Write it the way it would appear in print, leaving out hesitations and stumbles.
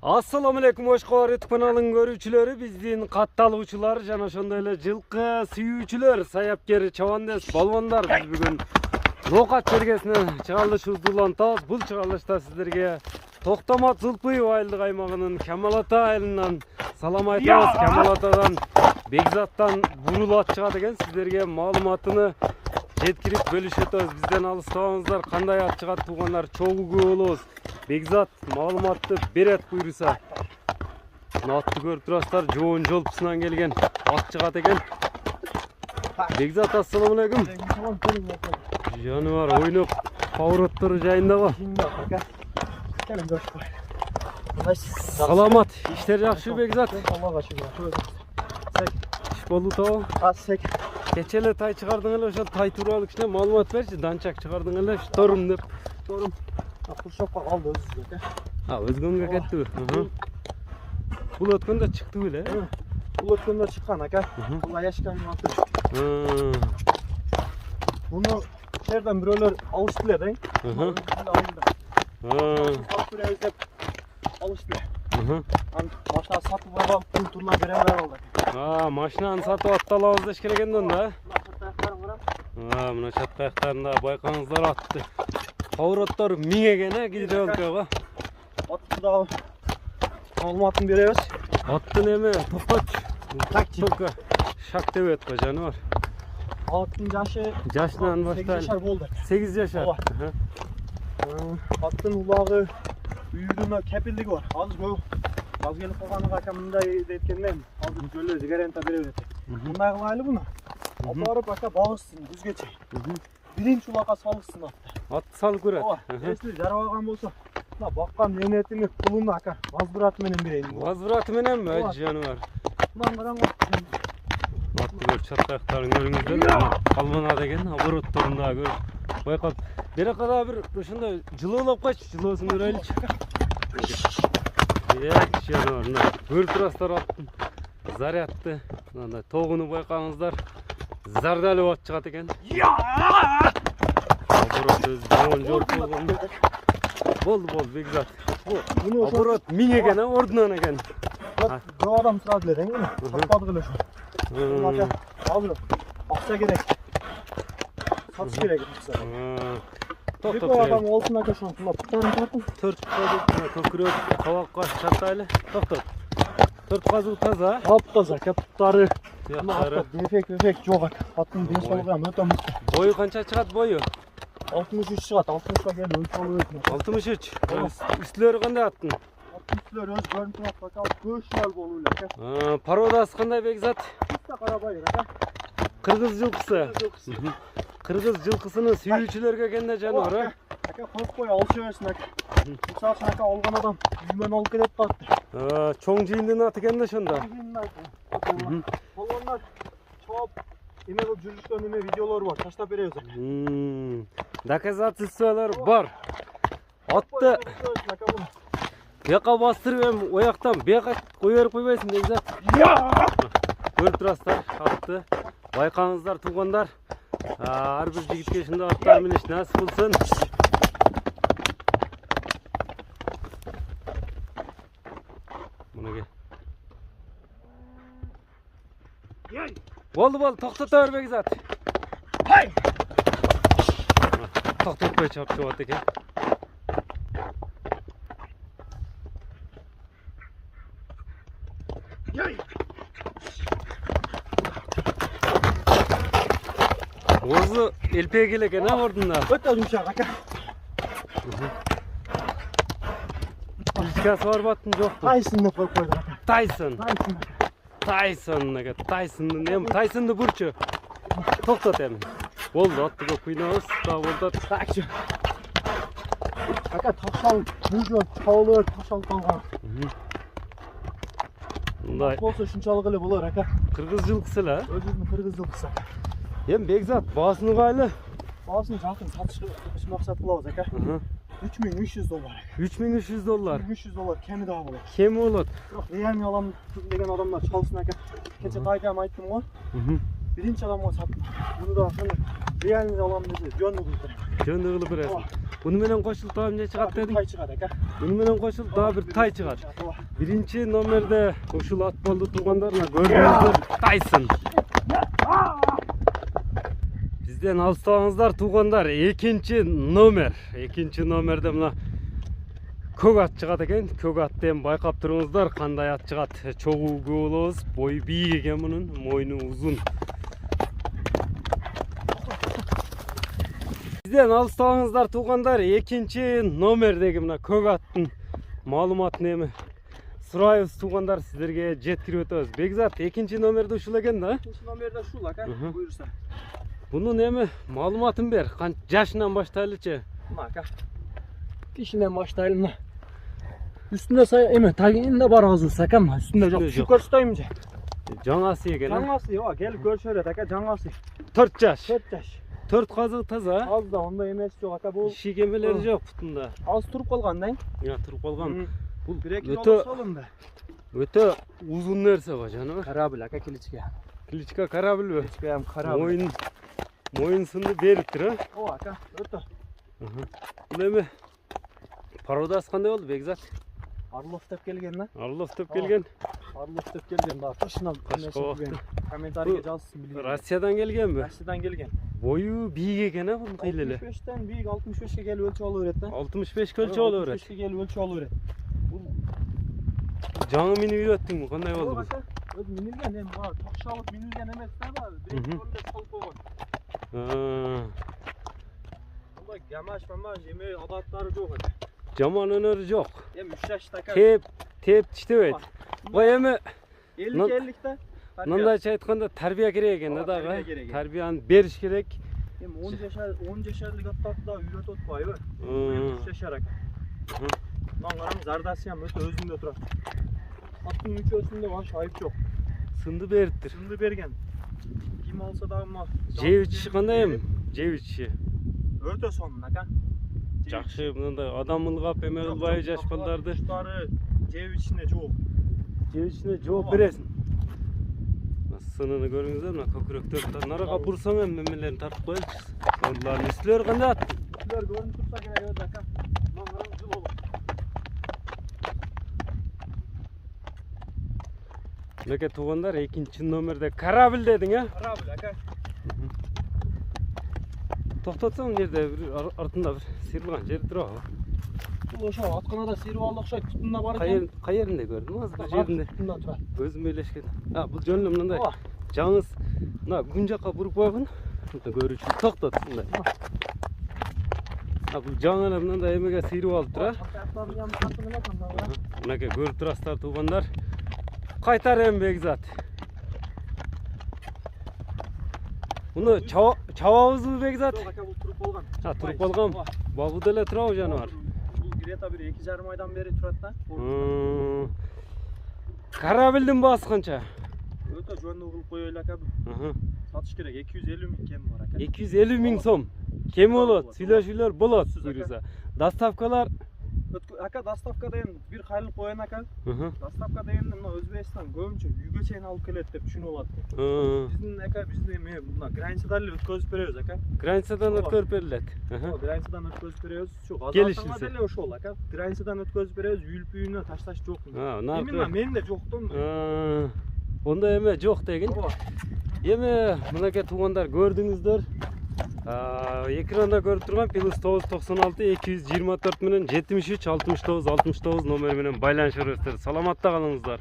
Assalamu alaikum Oşkoğar YouTube kanalının görүүчүлөрү, биздин катталуучулар жана ошондой эле жылкы сүйүүчүлөр, саяпкер, чабандес, балбондар. Биз бүгүн Ноокат чергесине чыгарылышыбызды улантабыз. Бул чыгарылышта сиздерге Токтомат Зулпуев айылдык аймагынын Камал Ата айылынан салам айтабыз. Камал Атадан Бекзаттан бурул ат чыгат экен. Сиздерге маалыматыны жеткирип бөлүшөтөбүз. Бизден алыстабаңыздар. Кандай ат чыгат туугандар, чогуу болобуз. Бекзат маалыматты берет буйруса. Атты көрүп турасыздар, жоон жолпусунан келген ат чыгат экен. Бекзат, ассаламу алейкум. Жаныбар ойноп повороттор жайындабы? Саламат, иштер жакшы Бекзат? Аллага шүгүр. Иш болду табы? Асек. Кече эле тай чыгардың эле, ошол тай тууралуу кичине маалымат берчи. Данчак чыгардың эле, торум деп. Торум. Куршапка калды өзүбүзгө. Өзгөнгө кеттиби? Бул өткөндө чыкты беле? Бул өткөндө чыккан ака. Бул аяшканын аты. Буну жерден бирөөлөр алышты эле да. Алышты. Машина сатып алып, пул турлап бере алды. Машинаны сатып атталабыз деш керек экен да. Мына чат аяктарында байкаңыздар атты. Повороттор миңеген гидравликага. Атты дагы маалыматын беребиз. Аттын эме токточ. Только шак дебет го жаныбар. Аттын жашынан баштап 8 жашар болду. 8 жашар. Аттын улагы үйүрүнө кепилдиги бар. Азыр көп аз келип калганыга ака мындай деткенден азыр жөлө зигарента бере берет. Мындай кылайлы буну. Апарып ака багышсын күзгече. Биринчи улакка салышсын атты. Атты салып көрөт. Если жарабаган болсо, мына баккан менетиңи пулуну ака возвраты менен берейин. Возвраты мененби жаныбар? Мындан караңыз. Атты көрүп чаттактарын көрүңүздөр. Калмана деген оборотторун да көрүп байкап. Берека да бир ошондой жылуулап койчу, жылоосун көрөлүчү. Жаныбар, көрүп турасыздар аттын зарядты, мындай тогуну байкаңыздар. Зардалып ат чыгат экен. Оборот өз жоон жолпу болгондо. Болду Бекзат. Оборот миңеген ордунан экен. Бир адам сурады эле да, сатпадык эле ошо. Ака, азыр акча керек. Сатыш керек акча. Бир адам олсун ака ошону путтарын тартып. 4 козу көкүрөк кабакка чатайлы. Токтот. 4 козу таза. Таптаза, каптары. Тияктары. Дефект жок ака. Аттын денсаулыгы ham өтө мыкты. Бою канча чыгат бою? 63 чыгат, 60ка келди, өлчөлүп өтмөк. 63. Үстүлөрү кандай аттын? Үстүлөр өз көрүнүп турат, ака, көшүнөр болуу эле ака. Породасы кандай Бекзат? Бизде карабай ака. Кыргыз жылкысы. Кыргыз жылкысынын сүйүүчүлөргө кенде жаныбар, Ака, коркпой алыша берсин ака. Мисалы үчүн ака алган адам үйүнөн алып келет да атты. Чоң жыйындын аты экен да ошондо. Болгондор чоп эме кылып жүрүшкөн эме видеолор бар, таштап беребиз ака. Доказательстволор бар. Атты бияка бастырып эми ояктан бияка кое берип койбойсуң Бекзат. Көрүп турасыздар атты. Байкаңыздар туугандар. Ар бир жигитке ушундай аттар менен насип болсун. Мынага. Болду, токтото бер Бекзат. Токтотпой чапчы болот экен. Озу элпек эле экен ордунда. Өтө жумшак ака. Ишкасы бар баттын жокпу? Тайсон деп коюп койдук ака. Тайсон. Тайсондун эми Тайсонду бурчу. Токтот эми. Болду, атты көп кыйнабыз, да болду. Такчы. Ака ташал, бужо, чалыр, ташал калган. Мындай. Болсо ушунчалык эле болор ака. Кыргыз жылкысы эле. Өзүбүздүн кыргыз жылкысы. Эми Бекзат, баасын кайлы? Баасын жакын сатышка максат кылабыз ака. $3300. $3300. $300 кеми дагы болот. Кеми болот. Бирок реальный алам деген адамдар чалсын ака. Кече тайда ham айттым го. Биринчи адамга саттым. Муну да ошондой реальный алам десе жөн кылып берем. Жөн кылып бересиң. Bunu menen koşulup daha önce çıkart dedin. Tay çıkar aka. Bunu menen koşulup daha bir tay çıkar. Birinci nomerde uşul at boldu tuğandarına gördüğünüzдөр Tyson. Bizden alsаңыздар туғандар, екінші номерде мына көк ат шығады екен. Көк аттен байқап тұрыңыздар, қандай ат шығады. Чоғу көп болобуз, бойы биік екен мұның, мойны ұзын. Бізден алсаңыздар туғандар, екінші номердегі мына көк аттың маалыматын эми сурайбыз туғандар, сіздерге жеткирип өтөбүз. Бекзат, екінші номерде ушул экен да? Екінші номерде ушул ака, буюрса. Bunun эми маалыматын бер, канча жашынан баштайлычы? Aka. Kişiden başlayalım da. Üstünde say taginde бар ağzı sakam üstünde yok. Şu koştayım je. Жаңасы екен. Жаңасы yok. Gelip görüşöyle aka жаңасы. 4 жаш. 4 yaş. 4 қазығы таза. Az da onda emesi yok aka bu. Шегемелері жоқ бұтында. Az turup kalgandayın. Ya тұрып қалған. Бұл өтө өтө uzun нәрсе ба жаным. Karabil aka kiliçke. Кличка корабль бе? Kiliçke hem karabil. Мойын сынды беріп тұр. O aka өтө. Бұл эми пародасы қандай болды Бекзат? Arlof деп келген да. Орлов деп келген. Arlof деп келген да. Тышынан комментарийге жазсын билген. Россиядан келген бе? Россиядан келген. Бойы биік екен а бұның қайлелі. 65'ten биік 65'e келіп өлчі алу береді да. 65 өлчі алу береді. 65'e келіп өлчі алу береді. Жаңы миніп үйреттің бе? Қандай болды бұл? Өз минилген эми бар. Токшалып минилген эмес да бар. Биринчи жолунда салып койгон. Мындай гамаш эме адаттары жок экен. Жаман өнері жоқ. Эми 3 жашта aka. Теп тиштебейт. Ой эми 50 да. мындайча айтканда тарбия керек экен да дагы. Тарбияны бериш керек. Эми 10 жашарлык аттарды да үйрөтүп атпайбы? 3 жашар aka. Мына караң зардасы ham өтө өзүндө турат. Аттын мүчөсүндө баш айып жок. Сынды бериптир. Сынды берген. Ким алса дагы ма. Жебичи кандай эми? Жебичи. Өтө сонун aka. Жакшы, мындай адам ылгап эме кылбай жаш балдарды. Куштары жебичине жооп. Жебичине жооп бересиң. Сынını көрүңүздөр, мына көкүрөктөр нарага бурсаң эми эмелерин тартып коелучу. Олардын үстүлөрү кандай ат? Үстүлөр көрүнүп турса керек өз aka. Мына караң жыл болот. Мынакей туугандар, 2-номерде корабль дедиң, а? Корабль aka. Токтотсоң жерде артында бир сыйрылган жери турабы? Бул ошо атканада сыйрып алды окшойт, тутунда бар экен. Кай жеринде көрдүң азыр бир жеринде? Тутунда турат. Өзүм элешкен. Бул жөнүнө мындай жаңыз мына күн жакка буруп койгон. Көрүүчү токтот мындай. Бул жаңы эле мындай эмеге сыйрып алып тура. Мынакей көрүп турасыздар туугандар. Кайтар эми Бекзат. Муну чабабызбы Бекзат? Жок aka, бул туруп болгон. Туруп болгон. Багуда эле турабы жаныбар? Бул где-то бир 2,5 айдан бери турат да. Кораблдин баасы канча? Өтө жөнүндө кылып коелу aka бул. Сатыш керек, 250 000 кем бар aka. 250 000 сом. Кем болот, сүйлөшүүлөр болот буюрса. Доставкалар aka доставка деген бир кайрылып коеюн aka. Доставка дегенде мына Өзбекстан көбүнчө үйгө чейин алып келет деп түшүнүп алат. Биздин aka бизде мына границадан эле өткөзүп беребиз aka. Границадан өткөрүп берилет. Границадан өткөзүп беребиз. Ушу Келишилсе деле ошол aka. Границадан өткөзүп беребиз, үйүлүп үйүнө ташташ жок. Менде жоктон. Онда эме жок деген. Эми мынакей туугандар көрдүңүздөр. Экранда көрүп турган +996 224 менен 73 69 69 номери менен байланышып бересиздер. Саламатта калыңыздар.